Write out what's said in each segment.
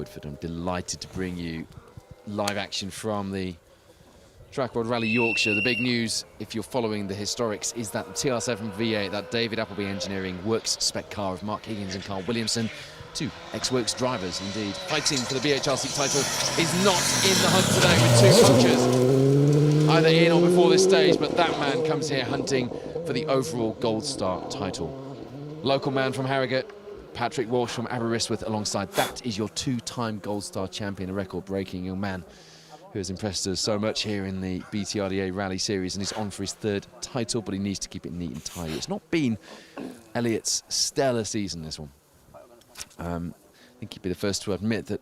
Woodford. I'm delighted to bring you live action from the Trackrod Rally Yorkshire. The big news, if you're following the historics, is that the TR7 V8, that David Appleby Engineering Works spec car of Mark Higgins and Carl Williamson, two ex-Works drivers indeed, fighting for the BHRC title, is not in the hunt today with two poachers, either in or before this stage, but that man comes here hunting for the overall Gold Star title. Local man from Harrogate, Patrick Walsh from Aberystwyth alongside. That is your two-time Gold Star champion, a record-breaking young man who has impressed us so much here in the BTRDA Rally Series, and he's on for his third title, but he needs to keep it neat and tidy. It's not been Elliot's stellar season, this one. I think he'd be the first to admit that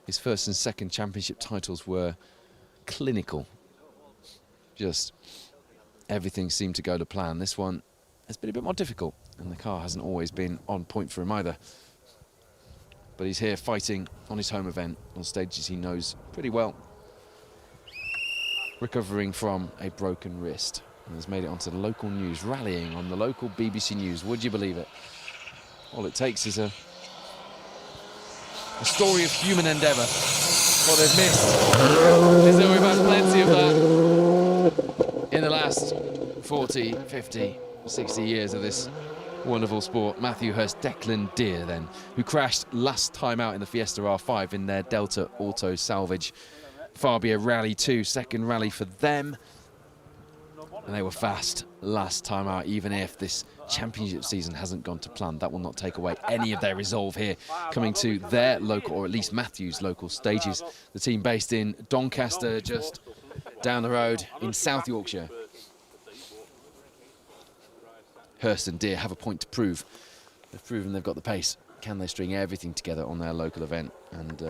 his first and second championship titles were clinical. Just everything seemed to go to plan. This one has been a bit more difficult, and the car hasn't always been on point for him either. But he's here fighting on his home event, on stages he knows pretty well. Recovering from a broken wrist, and has made it onto the local news, rallying on the local BBC News. Would you believe it? All it takes is a story of human endeavour. What they've missed is that we've had plenty of that in the last 40, 50, 60 years of this wonderful sport. Matthew Hurst, Declan Deere then, who crashed last time out in the Fiesta R5 in their Delta Auto Salvage Fabia Rally 2, second rally for them. And they were fast last time out, even if this championship season hasn't gone to plan. That will not take away any of their resolve here, coming to their local, or at least Matthew's local stages. The team based in Doncaster, just down the road in South Yorkshire. Hurst and Deere have a point to prove. They've proven they've got the pace. Can they string everything together on their local event and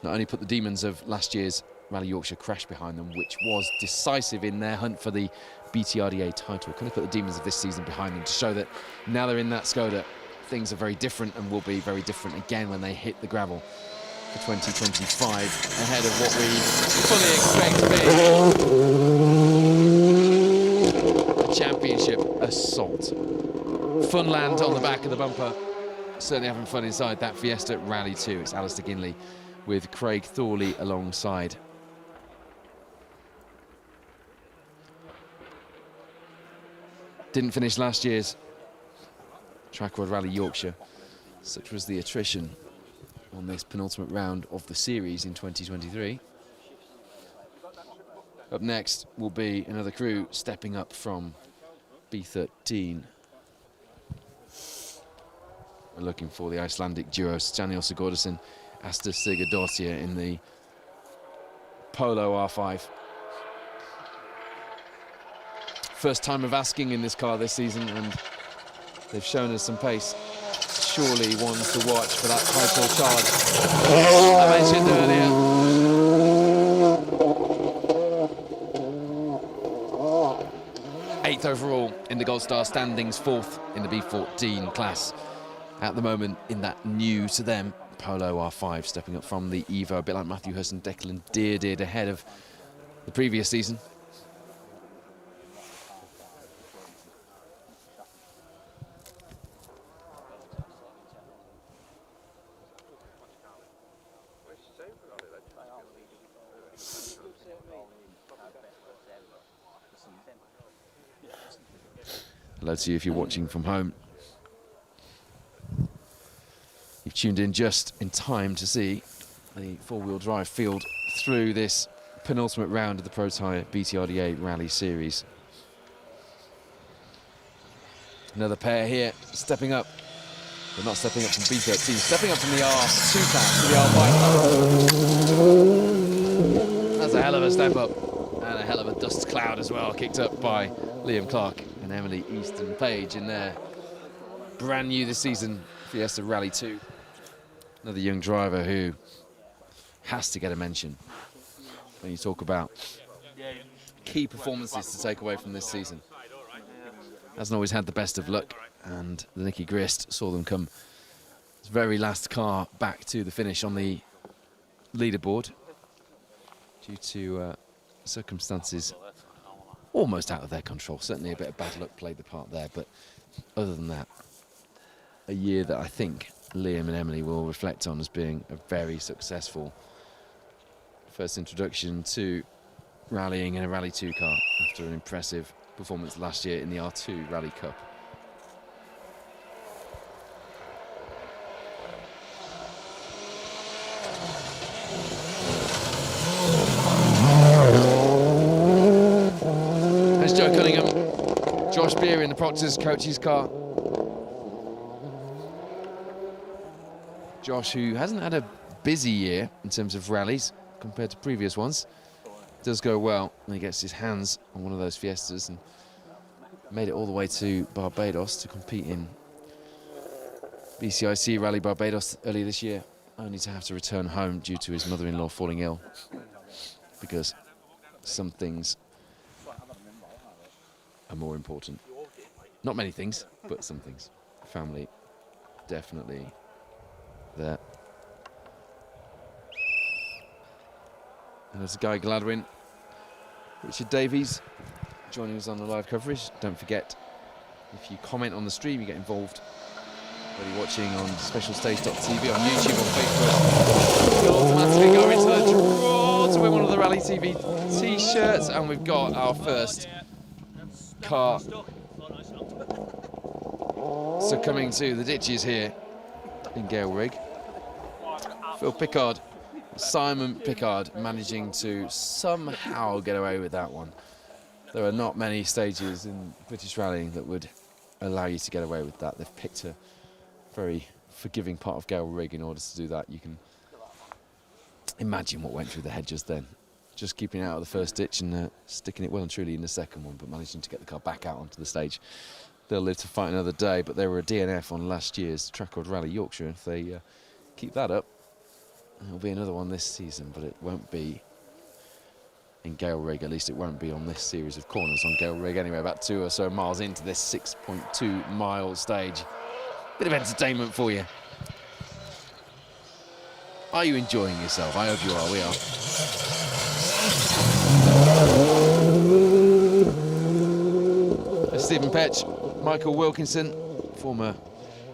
not only put the demons of last year's Rally Yorkshire crash behind them, which was decisive in their hunt for the BTRDA title, can they put the demons of this season behind them to show that now they're in that Skoda, things are very different and will be very different again when they hit the gravel for 2025, ahead of what we fully expect to be a championship assault. Funland on the back of the bumper, certainly having fun inside that Fiesta Rally 2. It's Alistair Ginley with Craig Thorley alongside. Didn't finish last year's Trackrod Rally Yorkshire. Such was the attrition on this penultimate round of the series in 2023. Up next will be another crew stepping up from B13. We're looking for the Icelandic duo Staniel Sigurðarson, Asta Sigurdardóttir in the Polo R5. First time of asking in this car this season, and they've shown us some pace. Surely ones to watch for that title charge I mentioned earlier. 8th overall in the Gold Star standings, 4th in the B14 class. At the moment in that new to them Polo R5, stepping up from the Evo, a bit like Matthew Hurst and Declan Deere did ahead of the previous season. Hello to you if you're watching from home. You've tuned in just in time to see the four-wheel drive field through this penultimate round of the Protyre BTRDA Rally Series. Another pair here, stepping up. They're not stepping up from B13, stepping up from the R2 class to the R5 class. That's a hell of a step up, and a hell of a dust cloud as well, kicked up by Liam Clark and Emily Easton Page in their brand new this season Fiesta Rally 2. Another young driver who has to get a mention when you talk about key performances to take away from this season. Hasn't always had the best of luck, and the Nicky Grist saw them come his very last car back to the finish on the leaderboard due to circumstances almost out of their control. Certainly a bit of bad luck played the part there, but other than that, a year that I think Liam and Emily will reflect on as being a very successful first introduction to rallying in a Rally 2 car after an impressive performance last year in the R2 Rally Cup. There's Joe Cunningham, Josh Beer in the Protyre's coach's car. Josh, who hasn't had a busy year in terms of rallies compared to previous ones, does go well when he gets his hands on one of those Fiestas, and made it all the way to Barbados to compete in BCIC Rally Barbados earlier this year, only to have to return home due to his mother-in-law falling ill, because some things are more important. Not many things, but some things. Family, definitely there. And there's Guy Gladwin, Richard Davies joining us on the live coverage. Don't forget, if you comment on the stream, you get involved. Whether you're watching on specialstage.tv, on YouTube, on Facebook, you'll automatically go into the draw to win one of the Rally TV t-shirts. And we've got our first car succumbing to the ditches here in Gale Rig. Phil Pickard, Simon Pickard, managing to somehow get away with that one. There are not many stages in British rallying that would allow you to get away with that. They've picked a very forgiving part of Gale Rig in order to do that. You can imagine what went through the head just then. Just keeping it out of the first ditch and sticking it well and truly in the second one, but managing to get the car back out onto the stage. They'll live to fight another day, but they were a DNF on last year's Trackrod Rally Yorkshire. If they keep that up, there'll be another one this season, but it won't be in Gale Rig. At least it won't be on this series of corners on Gale Rig anyway, about 2 or so miles into this 6.2 mile stage. Bit of entertainment for you. Are you enjoying yourself? I hope you are. We are. Stephen Petch, Michael Wilkinson, former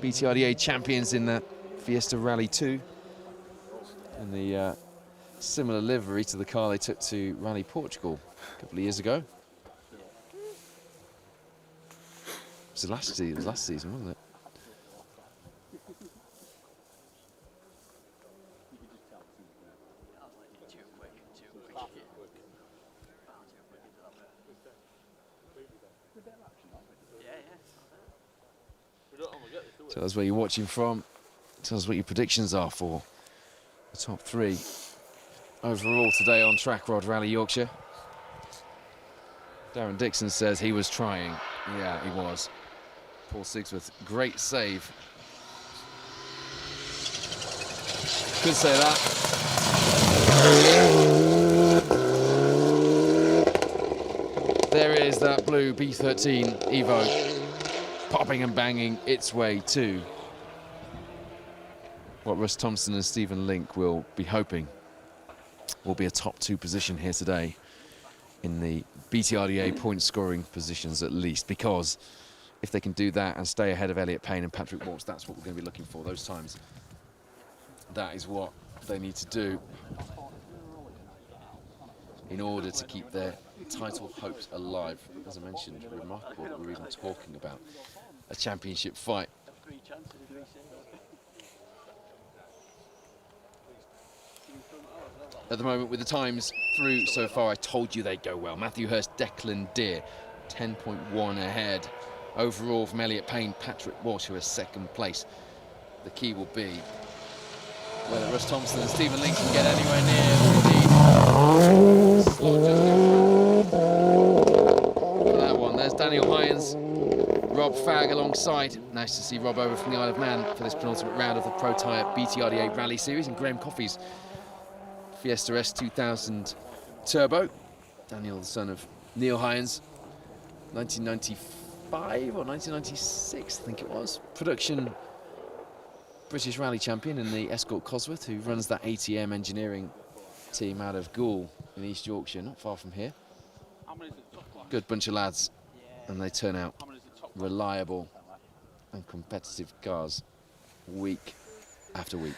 BTRDA champions in the Fiesta Rally 2. And the similar livery to the car they took to Rally Portugal a couple of years ago. It was last season, wasn't it? Tell us where you're watching from. Tell us what your predictions are for the top 3 overall today on Trackrod Rally Yorkshire. Darren Dixon says he was trying. Yeah, he was. Paul Sigsworth, great save. Could say that. There is that blue B13 Evo popping and banging its way to what Russ Thompson and Stephen Link will be hoping will be a top 2 position here today in the BTRDA point scoring positions at least, because if they can do that and stay ahead of Elliot Payne and Patrick Walsh, that's what we're going to be looking for those times. That is what they need to do in order to keep their title hopes alive. As I mentioned, remarkable that we're even talking about a championship fight. At the moment, with the times through so far, I told you they'd go well. Matthew Hurst, Declan Deer, 10.1 ahead. Overall from Elliot Payne, Patrick Walsh, who is 2nd place. The key will be whether Russ Thompson and Stephen Link can get anywhere near that one. There's Daniel Hyans, Rob Fagg alongside. Nice to see Rob over from the Isle of Man for this penultimate round of the Protyre BTRDA Rally Series, and Graham Coffey's Fiesta S2000 Turbo. Daniel, the son of Neil Hyans, 1995 or 1996, I think it was. Production British Rally champion in the Escort Cosworth, who runs that ATM engineering team out of Goole in East Yorkshire, not far from here. Good bunch of lads, and they turn out reliable and competitive cars week after week.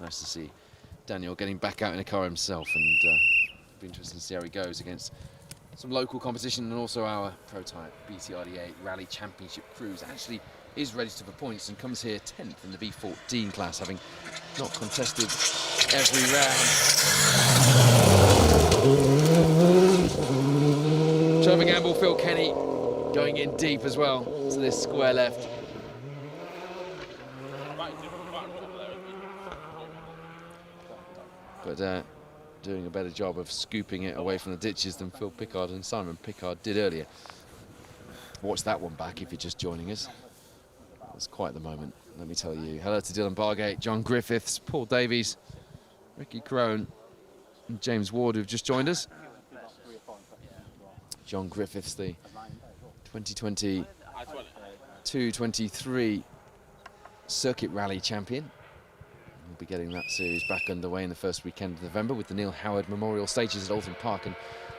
Nice to see Daniel getting back out in a car himself, and it'll be interesting to see how he goes against some local competition, and also our Protyre BTRDA Rally Championship crews. Actually is registered for points and comes here 10th in the B14 class, having not contested every round. Trevor Gamble, Phil Kenny going in deep as well to this square left. But doing a better job of scooping it away from the ditches than Phil Pickard and Simon Pickard did earlier. Watch that one back if you're just joining us. It's quite the moment, let me tell you. Hello to Dylan Bargate, John Griffiths, Paul Davies, Ricky Crone, and James Ward, who've just joined us. John Griffiths, the 2022-23 Circuit Rally champion. We'll be getting that series back underway in the first weekend of November with the Neil Howard Memorial Stages at Alton Park, and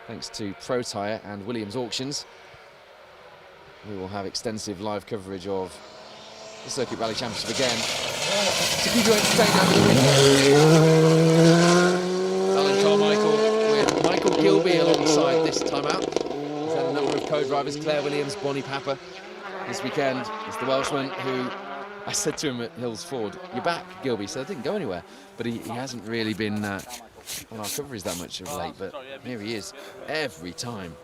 thanks to Protyre and Williams Auctions, we will have extensive live coverage of the Circuit Rally Championship again to keep you entertained over the weekend. Alan Carmichael with Michael Gilby alongside this time out. He's had a number of co-drivers, Claire Williams, Bonnie Papper. This weekend is the Welshman who, I said to him at Hills Ford, "You're back, Gilby." So I didn't go anywhere, but he hasn't really been on our coverage that much of late, but here he is every time.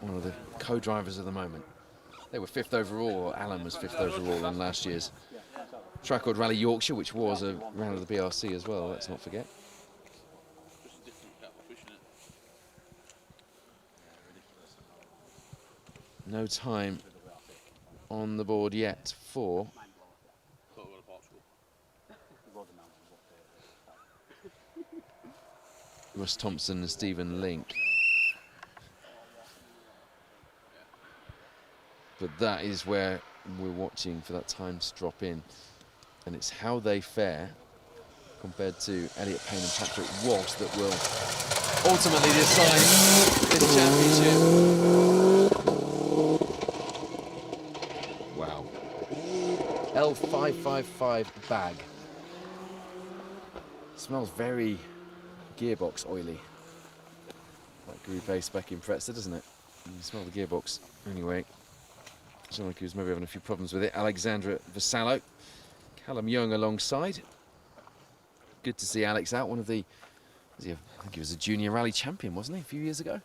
One of the co-drivers of the moment. They were 5th overall, or Alan was 5th overall in last year's Trackrod Rally Yorkshire, which was a round of the BRC as well, let's not forget. No time on the board yet for Russ Thompson and Stephen Link. But that is where we're watching for that time to drop in. And it's how they fare compared to Elliot Payne and Patrick Walsh that will ultimately decide this championship. Wow. L555 bag. Smells very gearbox oily. Like Group A spec in Pretzer, doesn't it? You can smell the gearbox anyway. Someone who's maybe having a few problems with it. Alexandra Vassallo, Callum Young alongside. Good to see Alex out. One of the, I think he was a junior rally champion, wasn't he, a few years ago?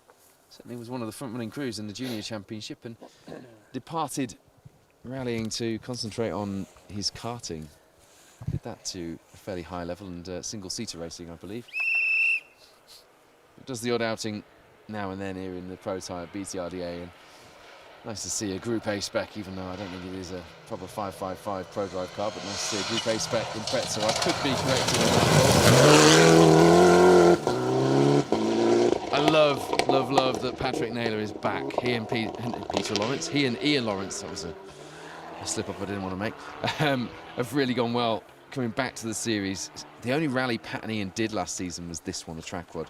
Certainly was one of the front-running crews in the junior championship, and departed rallying to concentrate on his karting. Did that to a fairly high level, and single-seater racing, I believe. Does the odd outing now and then here in the Protyre BTRDA, and nice to see a Group A spec, even though I don't think it is a proper 555 Pro Drive car, but nice to see a Group A spec in Pretzer. I could be corrected on that. I love that Patrick Naylor is back. He and Peter Lawrence, he and Ian Lawrence, that was a slip-up I didn't want to make, have really gone well coming back to the series. The only rally Pat and Ian did last season was this one, the Trackrod,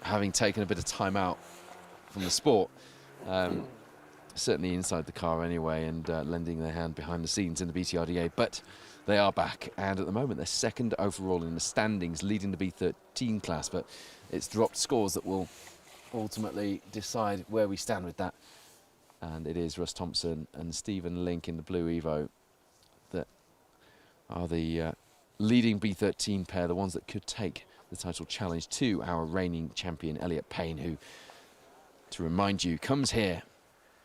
having taken a bit of time out from the sport. Certainly inside the car anyway, and lending their hand behind the scenes in the BTRDA, but they are back, and at the moment they're 2nd overall in the standings, leading the B13 class, but it's dropped scores that will ultimately decide where we stand with that, and it is Russ Thompson and Stephen Link in the blue Evo that are the leading B13 pair, the ones that could take the title challenge to our reigning champion Elliot Payne, who, to remind you, comes here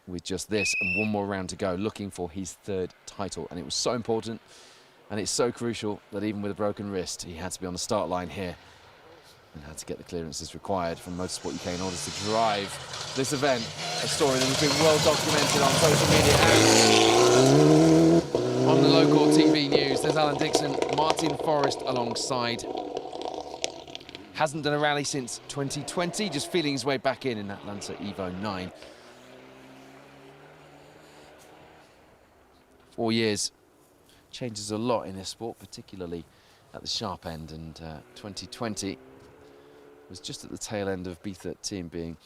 with just this and one more round to go, looking for his 3rd title. And it was so important, and it's so crucial, that even with a broken wrist, he had to be on the start line here and had to get the clearances required from Motorsport UK in order to drive this event. A story that has been well documented on social media and on the local TV news. There's Alan Dixon, Martin Forrest alongside. Hasn't done a rally since 2020, just feeling his way back in that Lancer Evo 9. 4 years changes a lot in this sport, particularly at the sharp end, and 2020 was just at the tail end of B13 being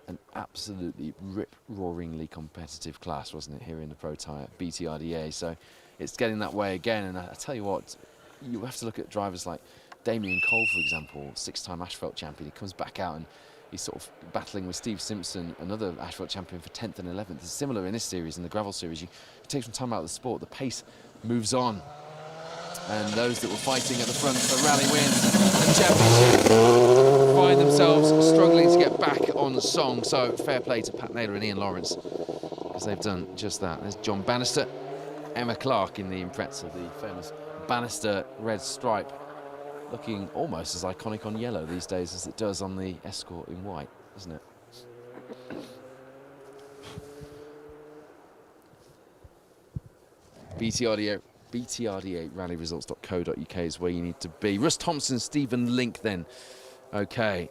an absolutely rip-roaringly competitive class, wasn't it, here in the Protyre BTRDA? So it's getting that way again, and I tell you what, you have to look at drivers like Damien Cole, for example, 6-time asphalt champion. He comes back out and he's sort of battling with Steve Simpson, another asphalt champion, for 10th and 11th. It's similar in this series, in the gravel series. You take some time out of the sport, the pace moves on. And those that were fighting at the front for rally wins and championship find themselves struggling to get back on song. So fair play to Pat Naylor and Ian Lawrence, because they've done just that. There's John Bannister, Emma Clark in the Impreza, the famous Bannister red stripe, looking almost as iconic on yellow these days as it does on the Escort in white, isn't it? BTRDA rallyresults.co.uk is where you need to be. Russ Thompson, Stephen Link then. Okay.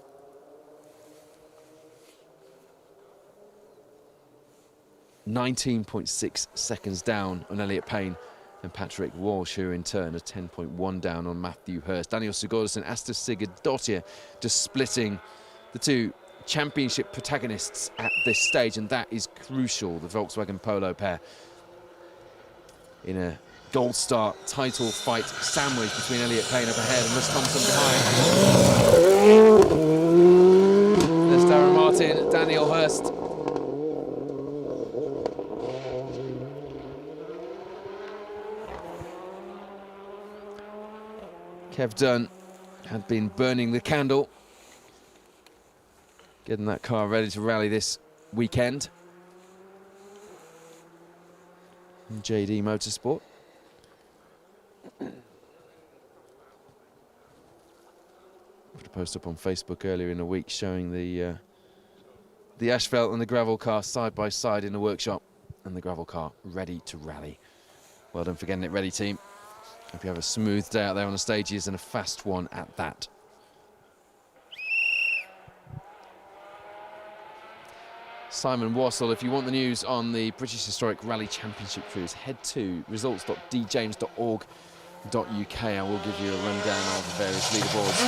.6 seconds down on Elliot Payne and Patrick Walsh, who in turn are 10.1 down on Matthew Hurst. Daniel Sigurdsson, Asta Sigurdottir just splitting the two championship protagonists at this stage, and that is crucial. The Volkswagen Polo pair in a Gold Star title fight sandwich between Elliot Payne up ahead and Russ Thompson behind. There's Darren Martin, Daniel Hurst. Kev Dunn had been burning the candle, getting that car ready to rally this weekend. And JD Motorsport. Put a post up on Facebook earlier in the week showing the asphalt and the gravel car side by side in the workshop, and the gravel car ready to rally. Well done for getting it ready, team. Hope you have a smooth day out there on the stages, and a fast one at that. Simon Wassell, if you want the news on the British Historic Rally Championship Cruise, head to results.djames.org.uk. I will give you a rundown of the various leaderboards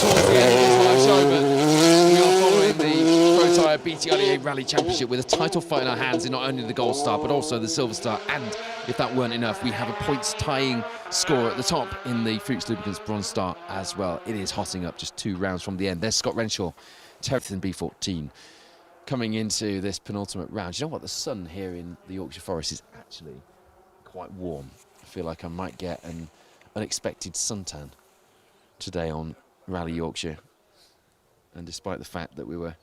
towards the end of this live show, but we are following the Protyre BTRDA Rally Championship with a title fight in our hands in not only the Gold Star but also the Silver Star, and if that weren't enough, we have a points tying score at the top in the Fuchs Lubricants Bronze Star as well. It is hotting up just 2 rounds from the end. There's Scott Renshaw, 10th in B14. Coming into this penultimate round, you know what? The sun here in the Yorkshire Forest is actually quite warm. I feel like I might get an unexpected suntan today on Rally Yorkshire. And despite the fact that we were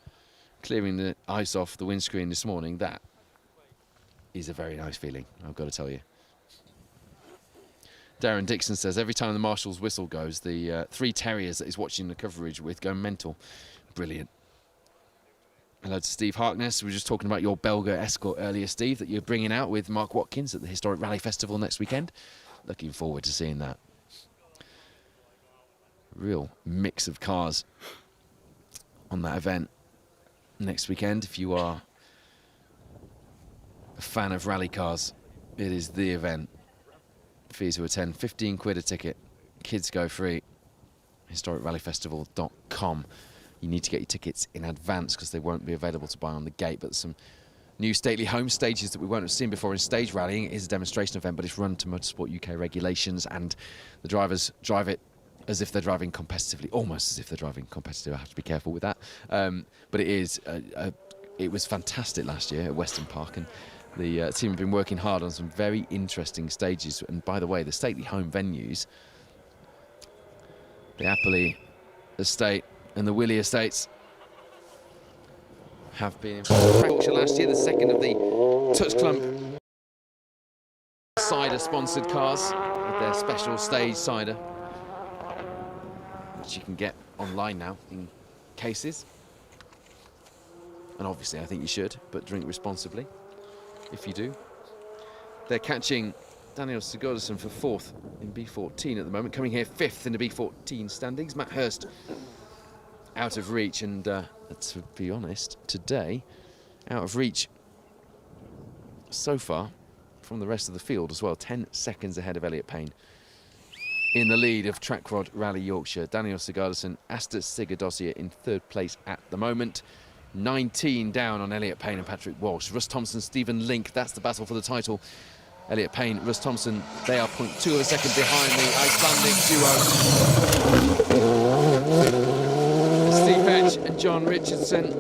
clearing the ice off the windscreen this morning, that is a very nice feeling, I've got to tell you. Darren Dixon says, every time the marshal's whistle goes, the 3 terriers that he's watching the coverage with go mental. Brilliant. Hello to Steve Harkness. We were just talking about your Belga Escort earlier, Steve, that you're bringing out with Mark Watkins at the Historic Rally Festival next weekend. Looking forward to seeing that. Real mix of cars on that event next weekend. If you are a fan of rally cars, it is the event. Fees to attend, 15 quid a ticket. Kids go free. HistoricRallyFestival.com. You need to get your tickets in advance because they won't be available to buy on the gate. But some new stately home stages that we won't have seen before in stage rallying. It is a demonstration event, but it's run to Motorsport UK regulations, and the drivers drive it as if they're driving competitively, almost as if they're driving competitive. I have to be careful with that. But it is. It was fantastic last year at Weston Park, and the team have been working hard on some very interesting stages. And by the way, the stately home venues, the Appley Estate and the Willey Estates, have been in Yorkshire last year, the second of the Touch Clump cider sponsored cars with their special stage cider, which you can get online now in cases. And obviously I think you should, but drink responsibly if you do. They're catching Daniel Sigurdsson for 4th in B14 at the moment, coming here 5th in the B14 standings. Matt Hurst out of reach, and to be honest, today out of reach so far from the rest of the field as well. 10 seconds ahead of Elliot Payne in the lead of Trackrod Rally Yorkshire. Daniel Sigurdsson, Asta Sigurdottir in 3rd place at the moment. 19 down on Elliot Payne and Patrick Walsh. Russ Thompson, Stephen Link, that's the battle for the title. Elliot Payne, Russ Thompson, they are 0.2 of a second behind the Icelandic duo. Steve Petch and John Richardson,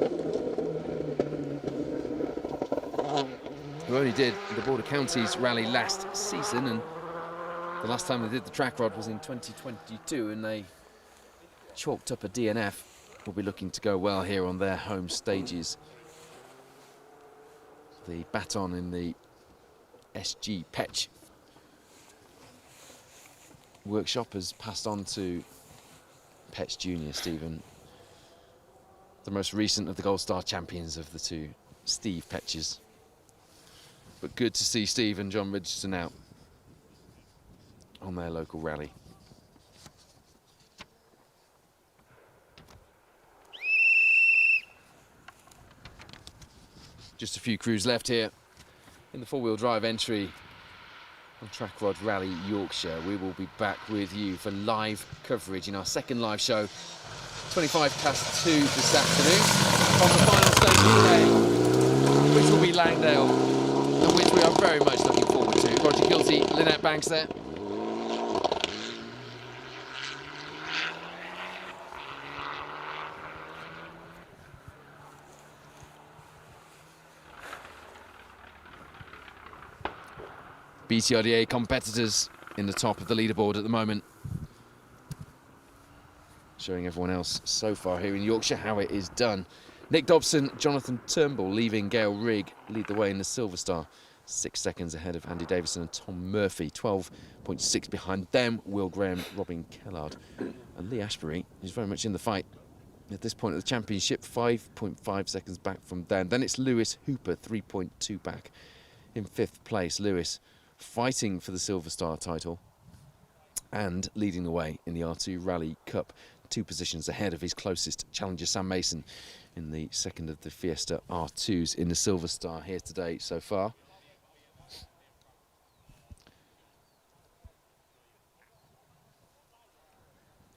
who only did the Border Counties rally last season, and the last time they did the Trackrod was in 2022, and they chalked up a DNF. Will be looking to go well here on their home stages. The baton in the SG Petch workshop has passed on to Petch Jr. Stephen, the most recent of the Gold Star champions of the two Steve Petches. But good to see Steve and John Richardson out on their local rally. Just a few crews left here in the four-wheel drive entry on Trackrod Rally Yorkshire. We will be back with you for live coverage in our second live show, 25 past 2 this afternoon, on the final stage of the day, which will be Langdale, and which we are very much looking forward to. Roger Kilty, Lynette Banks there. BTRDA competitors in the top of the leaderboard at the moment. Showing everyone else so far here in Yorkshire how it is done. Nick Dobson, Jonathan Turnbull leaving Gail Rigg lead the way in the Silver Star. 6 seconds ahead of Andy Davison and Tom Murphy. 12.6 behind them, Will Graham, Robin Kellard. And Lee Ashbury is very much in the fight at this point of the championship. 5.5 seconds back from them. Then it's Lewis Hooper, 3.2 back in 5th place. Lewis fighting for the Silver Star title and leading the way in the R2 Rally Cup, 2 positions ahead of his closest challenger Sam Mason in the second of the Fiesta R2s in the Silver Star here today so far.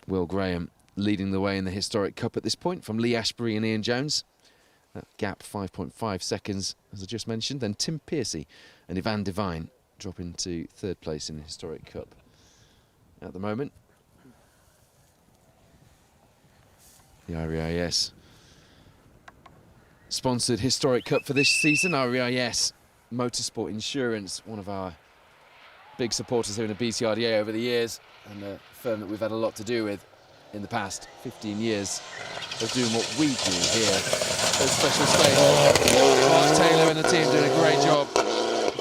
Will Graham leading the way in the Historic Cup at this point from Lee Ashbury and Ian Jones. That gap 5.5 seconds as I just mentioned. Then Tim Piercy and Ivan Devine drop into 3rd place in the Historic Cup at the moment. The REIS sponsored Historic Cup for this season. REIS Motorsport Insurance, one of our big supporters here in the BTRDA over the years, and a firm that we've had a lot to do with in the past 15 years of doing what we do here at Special Space. Mark Taylor and the team doing a great job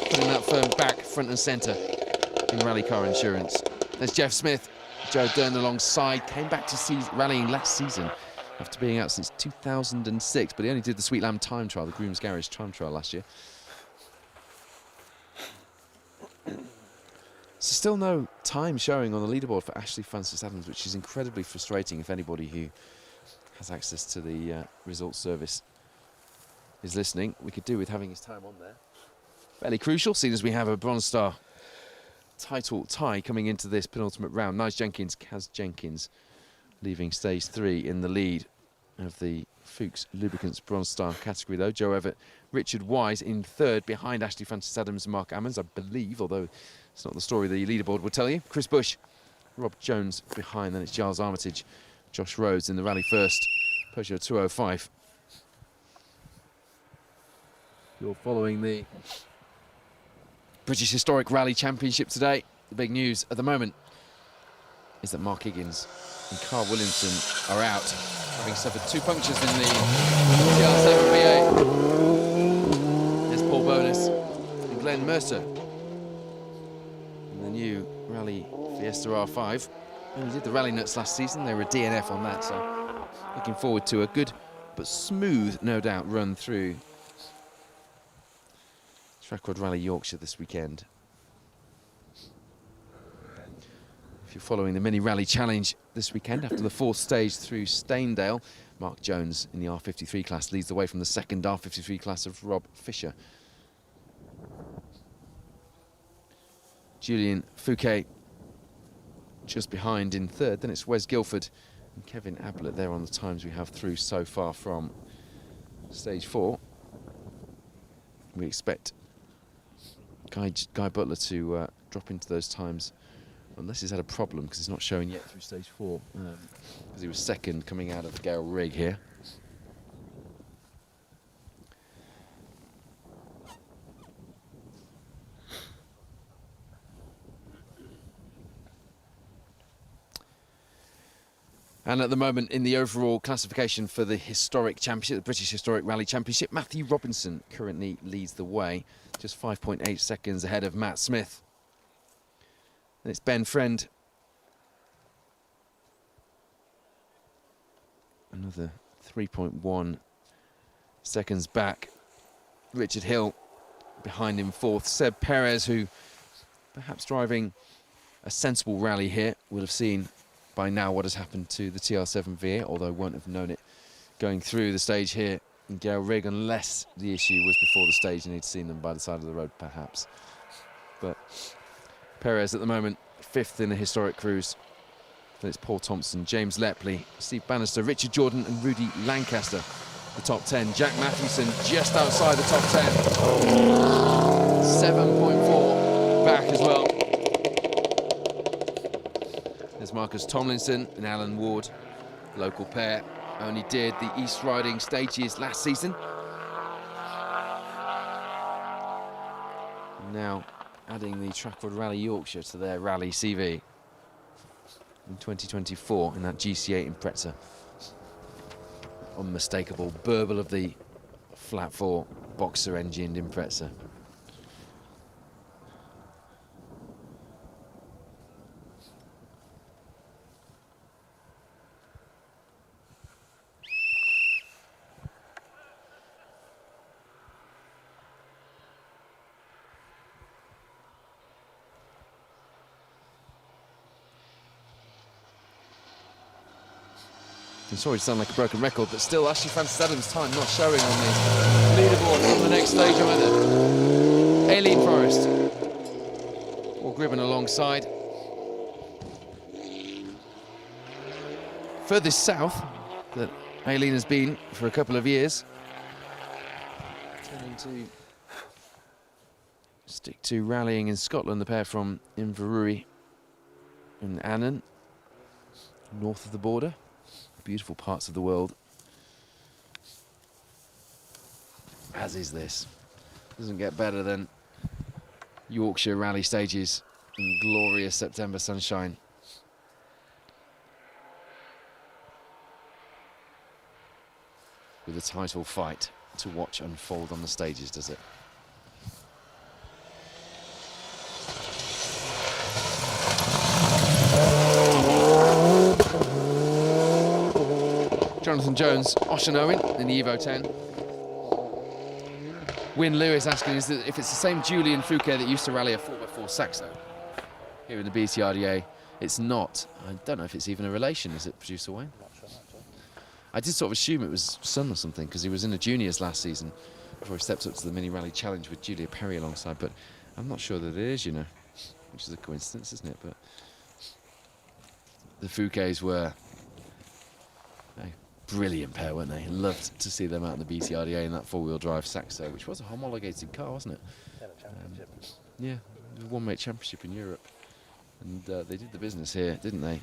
putting that firm back front and centre in rally car insurance. There's Jeff Smith, Joe Dern alongside, came back to rallying last season after being out since 2006, but he only did the Sweet Lamb time trial, the Groom's Garage time trial last year. So still no time showing on the leaderboard for Ashley Francis Adams, which is incredibly frustrating if anybody who has access to the results service is listening. We could do with having his time on there. Fairly crucial, seeing as we have a Bronze Star title tie coming into this penultimate round. Nige Jenkins, Kaz Jenkins leaving stage 3 in the lead of the Fuchs Lubricants Bronze Star category though. Joe Everett, Richard Wise in 3rd behind Ashley Francis Adams and Mark Ammons, I believe, although it's not the story the leaderboard will tell you. Chris Bush, Rob Jones behind, then it's Giles Armitage, Josh Rhodes in the rally first, Peugeot 205. You're following the British Historic Rally Championship today. The big news at the moment is that Mark Higgins and Carl Williamson are out, having suffered 2 punctures in the TR7 V8. There's Paul Bonus and Glenn Mercer in the new Rally Fiesta R5. Only did the Rally Nuts last season. They were a DNF on that, so looking forward to a good but smooth, no doubt, run through Trackrod Rally Yorkshire this weekend. If you're following the Mini Rally Challenge this weekend, after the 4th stage through Staindale, Mark Jones in the R53 class leads the way from the 2nd R53 class of Rob Fisher. Julian Fouquet just behind in 3rd. Then it's Wes Guilford and Kevin Ablett there on the times we have through so far from stage 4. We expect Guy Butler to drop into those times, unless he's had a problem, because he's not showing yet through stage 4, because he was second coming out of Gale Rig here. And at the moment, in the overall classification for the historic championship, the British Historic Rally Championship, Matthew Robinson currently leads the way, just 5.8 seconds ahead of Matt Smith. And it's Ben Friend. Another 3.1 seconds back. Richard Hill behind him fourth. Seb Perez, who perhaps driving a sensible rally here, will have seen by now what has happened to the TR7 V8, although won't have known it going through the stage here in Gale Rig, unless the issue was before the stage and he'd seen them by the side of the road, perhaps. But Perez at the moment, fifth in the historic cruise. Then it's Paul Thompson, James Lepley, Steve Bannister, Richard Jordan and Rudy Lancaster, the top 10. Jack Matthewson just outside the top 10. 7.4 back as well. There's Marcus Tomlinson and Alan Ward, local pair. Only did the East Riding stages last season. Now adding the Trackrod Rally Yorkshire to their rally CV in 2024 in that GC8 Impreza. Unmistakable burble of the flat 4 boxer engined Impreza. I'm sorry to sound like a broken record, but still Ashley Francis Adams' time not showing on the leaderboard on the next stage either. Aileen Forrest, or Gribben alongside. Furthest south that Aileen has been for a couple of years. Turning to stick to rallying in Scotland, the pair from Inverurie and Annan, north of the border. Beautiful parts of the world, as is this. Doesn't get better than Yorkshire rally stages in glorious September sunshine. With a title fight to watch unfold on the stages, does it? Jonathan Jones, Ocean Owen in the Evo 10. Wyn Lewis asking if it's the same Julian Fouquet that used to rally a 4x4 Saxo here in the BTRDA. It's not. I don't know if it's even a relation, is it, Producer Wayne? Not sure. I did sort of assume it was son or something, because he was in the juniors last season before he stepped up to the Mini Rally Challenge with Julia Perry alongside, but I'm not sure that it is, you know, which is a coincidence, isn't it? But the Fouquets were a brilliant pair, weren't they? Loved to see them out in the BTRDA in that four-wheel drive Saxo, which was a homologated car, wasn't it? Yeah, the championship. Yeah, the one-mate championship in Europe. And they did the business here, didn't they?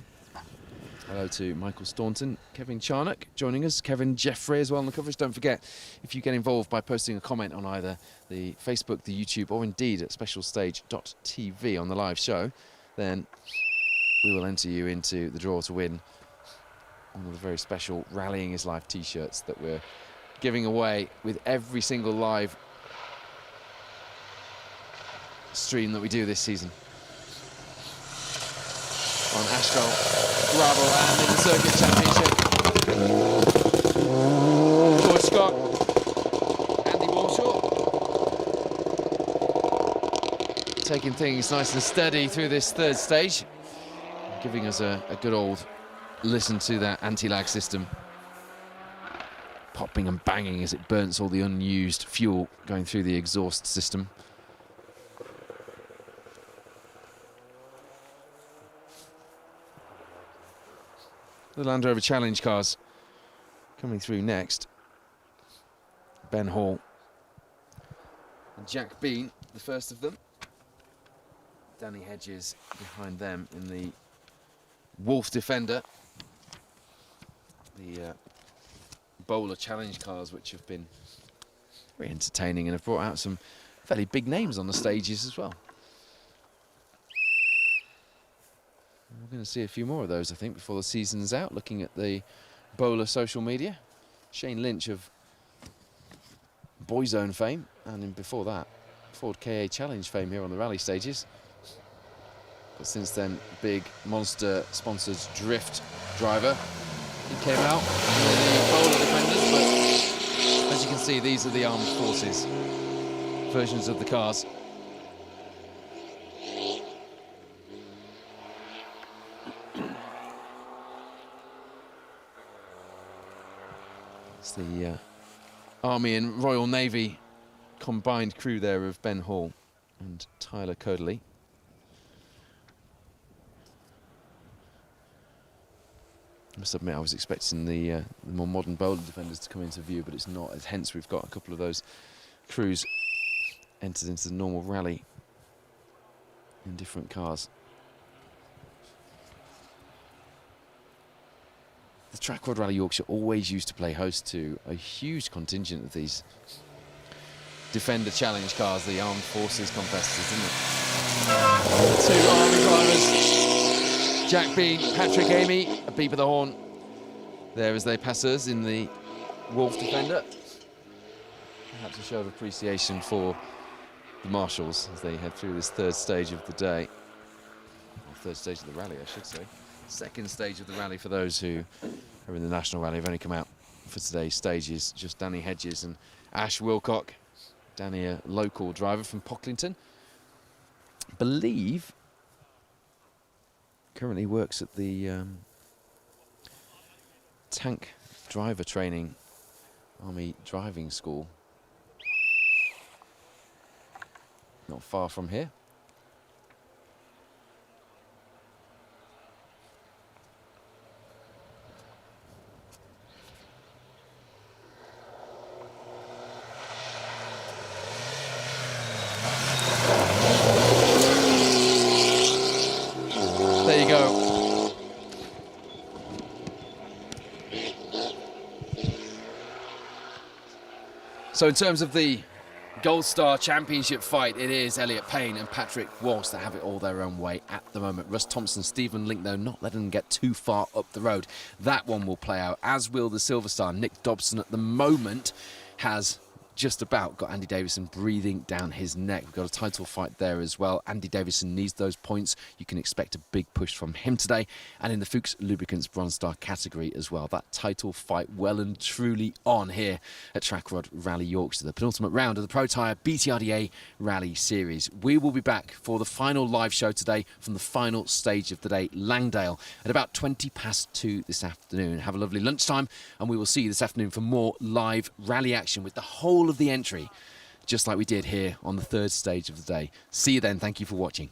Hello to Michael Staunton, Kevin Charnock joining us, Kevin Jeffrey as well on the coverage. Don't forget, if you get involved by posting a comment on either the Facebook, the YouTube, or indeed at specialstage.tv on the live show, then we will enter you into the draw to win one of the very special Rallying is Life t-shirts that we're giving away with every single live stream that we do this season. On asphalt, gravel and in the Circuit Championship. George Scott, Andy Walshaw. Taking things nice and steady through this third stage. Giving us a good old listen to that anti-lag system. Popping and banging as it burns all the unused fuel going through the exhaust system. The Land Rover Challenge cars coming through next. Ben Hall and Jack Bean, the first of them. Danny Hedges behind them in the Wolf Defender. The bowler challenge cars, which have been very entertaining and have brought out some fairly big names on the stages as well. We're going to see a few more of those, I think, before the season's out, looking at the bowler social media. Shane Lynch of Boyzone fame, and before that, Ford KA Challenge fame here on the rally stages. But since then, big monster sponsored drift driver. He came out with the bowler defenders, but as you can see, these are the armed forces versions of the cars. It's the Army and Royal Navy combined crew there of Ben Hall and Tyler Coderley. I must admit, I was expecting the more modern bowler defenders to come into view, but it's not. Hence, we've got a couple of those crews entered into the normal rally in different cars. The Trackrod Rally Yorkshire always used to play host to a huge contingent of these Defender Challenge cars, the Armed Forces competitors, isn't it? Two Army drivers, Jack Bean, Patrick Amy, a beep of the horn there as they pass us in the Wolf Defender. Perhaps a show of appreciation for the marshals as they head through this third stage of the day. Or third stage of the rally, I should say. Second stage of the rally for those who are in the national rally have only come out for today's stages. Just Danny Hedges and Ash Wilcock. Danny, a local driver from Pocklington. Believe currently works at the tank driver training Army driving school. Not far from here. There you go. So in terms of the Gold Star Championship fight, it is Elliot Payne and Patrick Walsh that have it all their own way at the moment. Russ Thompson, Stephen Link, though, not letting them get too far up the road. That one will play out, as will the Silver Star. Nick Dobson at the moment has just about got Andy Davison breathing down his neck. We've got a title fight there as well. Andy Davison needs those points. You can expect a big push from him today. And in the Fuchs Lubricants Bronze Star category as well. That title fight well and truly on here at Trackrod Rally Yorkshire, the penultimate round of the Protyre BTRDA Rally Series. We will be back for the final live show today from the final stage of the day, Langdale, at about 2:20 this afternoon. Have a lovely lunchtime, and we will see you this afternoon for more live rally action with the whole of the entry, just like we did here on the third stage of the day. See you then. Thank you for watching.